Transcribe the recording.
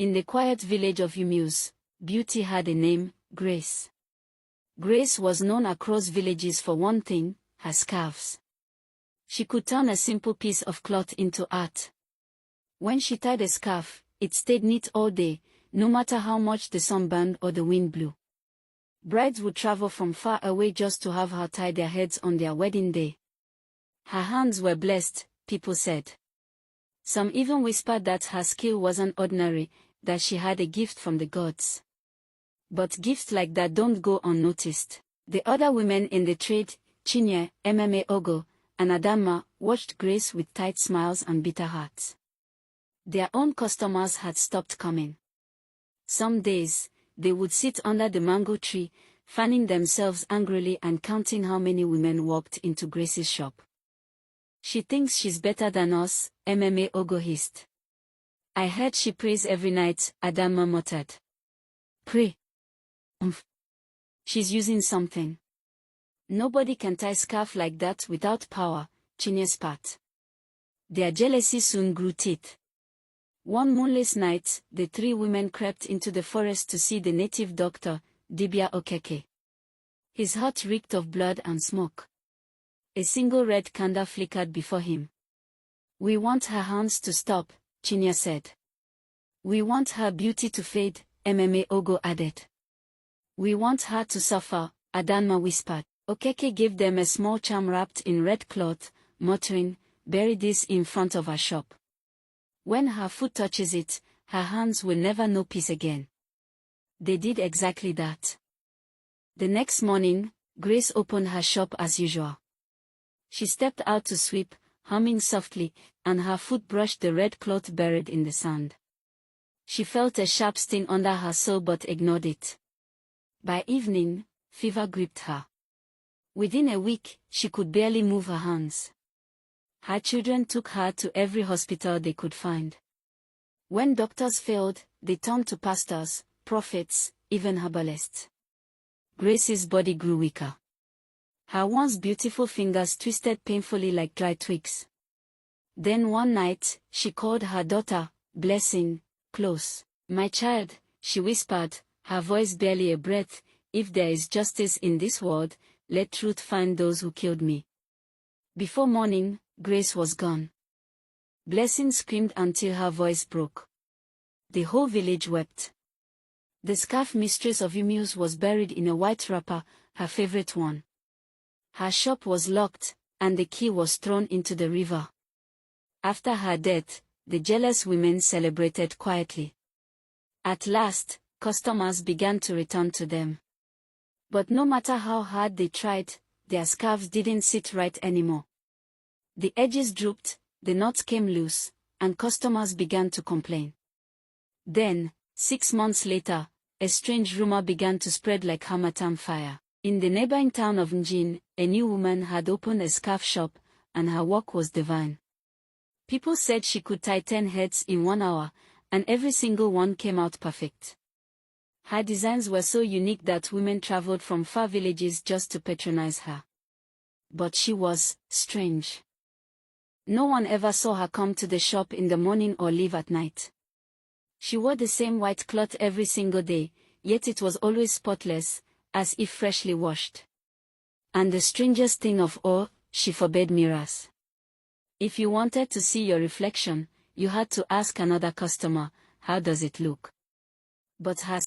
In the quiet village of Umuse, beauty had a name, Grace. Grace was known across villages for one thing, her scarves. She could turn a simple piece of cloth into art. When she tied a scarf, it stayed neat all day, no matter how much the sun burned or the wind blew. Brides would travel from far away just to have her tie their heads on their wedding day. Her hands were blessed, people said. Some even whispered that her skill wasn't ordinary, that she had a gift from the gods. But gifts like that don't go unnoticed. The other women in the trade, Chinye, Mma Ogo, and Adamma, watched Grace with tight smiles and bitter hearts. Their own customers had stopped coming. Some days, they would sit under the mango tree, fanning themselves angrily and counting how many women walked into Grace's shop. She thinks she's better than us, Mma Ogo hissed. I heard she prays every night, Adamma muttered. Pray. She's using something. Nobody can tie scarf like that without power, Chinye spat. Their jealousy soon grew teeth. One moonless night, the three women crept into the forest to see the native doctor, Dibia Okeke. His heart reeked of blood and smoke. A single red candle flickered before him. We want her hands to stop, Chinye said. We want her beauty to fade, Mma Ogo added. We want her to suffer, Adamma whispered. Okeke gave them a small charm wrapped in red cloth, muttering, bury this in front of her shop. When her foot touches it, her hands will never know peace again. They did exactly that. The next morning, Grace opened her shop as usual. She stepped out to sweep, humming softly, and her foot brushed the red cloth buried in the sand. She felt a sharp sting under her soul but ignored it. By evening, fever gripped her. Within a week, she could barely move her hands. Her children took her to every hospital they could find. When doctors failed, they turned to pastors, prophets, even herbalists. Grace's body grew weaker. Her once beautiful fingers twisted painfully like dry twigs. Then one night, she called her daughter, Blessing, close. My child, she whispered, her voice barely a breath, if there is justice in this world, let truth find those who killed me. Before morning, Grace was gone. Blessing screamed until her voice broke. The whole village wept. The scarf mistress of Umuse was buried in a white wrapper, her favorite one. Her shop was locked, and the key was thrown into the river. After her death, the jealous women celebrated quietly. At last, customers began to return to them. But no matter how hard they tried, their scarves didn't sit right anymore. The edges drooped, the knots came loose, and customers began to complain. Then, 6 months later, a strange rumor began to spread like Harmattan fire. In the neighboring town of Njin, a new woman had opened a scarf shop, and her work was divine. People said she could tie 10 heads in 1 hour, and every single one came out perfect. Her designs were so unique that women traveled from far villages just to patronize her. But she was strange. No one ever saw her come to the shop in the morning or leave at night. She wore the same white cloth every single day, yet it was always spotless, as if freshly washed. And the strangest thing of all, she forbade mirrors. If you wanted to see your reflection, you had to ask another customer, how does it look? But her